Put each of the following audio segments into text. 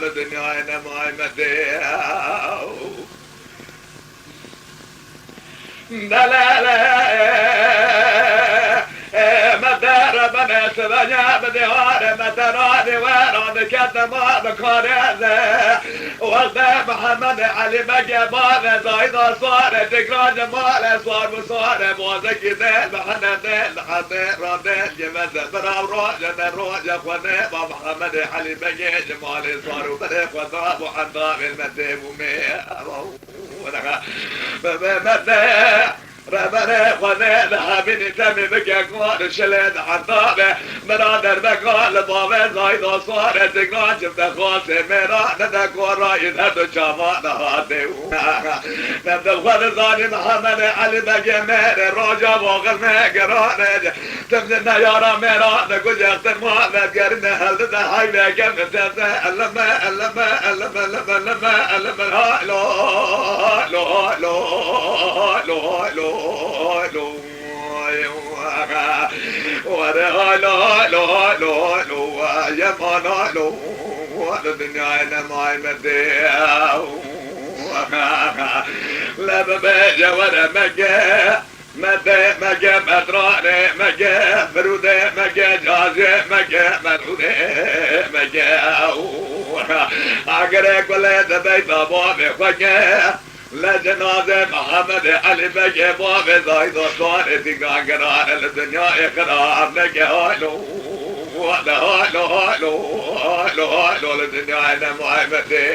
الدنيا ما مديها مدار بنا سبنيا بديوار مدراني ويران كتما بكاريزه وقت محمد علي بقبال زايد صار تقرا جمال صار وصار موزك ديل محمد ديل حدير راديل جمز براو روجة روجة خوني محمد علي بقي جمال صار وبريق وضاب وحضاب المديب ومي ربنا خذ ذهبني تمي بكاكوان شلد حطابه مرادر بقال بابه زايد صار تقران شفت خواسي ميران ندكور رايد هدو شافان هاتي نبدأ خذ ظاني محمد علي بقي ميري روجا بوغل ميقران تمزلنا يارا ميران نقول يختر مؤمد قرنا هل تدحينا كم تنسى ألما ألما ألما ألما ألما ألما لا لا لا لا لا الدنيا انا ما مديها لا ببيجا ولا مجا مدى مجا مدراني مجا فرودي مجا جازي مجا مرودي مجا اقريك ولا دبيت بابي فجاه لجنازة محمد علي بقي بابي زايد وصار تقران قران الدنيا اقرار لك هالو هالو هالو هالو هالو الدنيا انا معبدي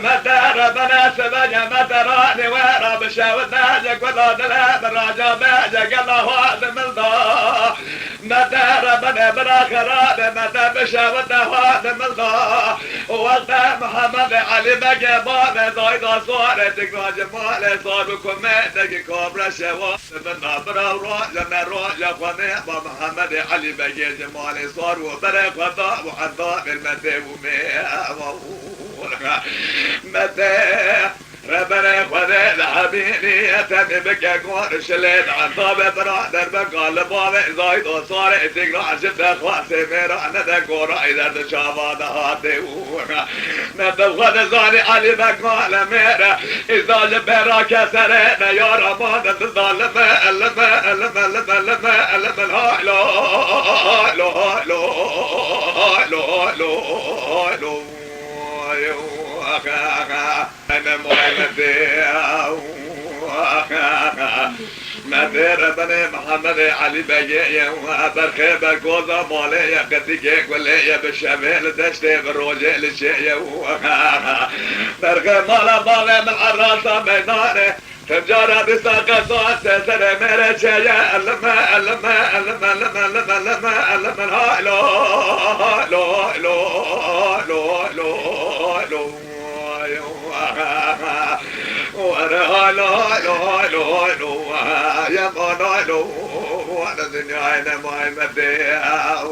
مدار بنا سبنيا مدراني ويرا بشاوت ناجك ولا دلاب الراجا باجك الله هذا ملضا مدار بنا براخران مدى بشاوت هذا ملضا وقت محمد علي بقي بابي زايد صار تقرا جمال صار بكميتك كوبرا شوات بنا برا وراجا روجا خنيبا محمد علي بقي جمال صار وبرق وضاء وحضاء المدى متى ربنا خذ حبيبي يتم بكاكوان شليت عن طابة برادر بقال بابي زايد وصار تقرا شفت خواسي ميران ذكورا إذا تشافى هاتي نبدأ خذ زاني علي بقال ميرا إذا جبرا كسرين يا رمان تظلم لما لما لما لما لما هالو هالو هالو هالو هالو أنا محمدي مدير بني محمد علي بقي برخيب القوضة مالي قديك كلية بالشمال دشتي بالروجة للشيء برخيب مالا بالي من العراسة بيناري تجارة بساقة صوت سنة ميرا شايا ألما ألما ألما ألما ألما ألما ألما هالو هالو هالو هالو هالو يا منالو وانا الدنيا انا ما مديها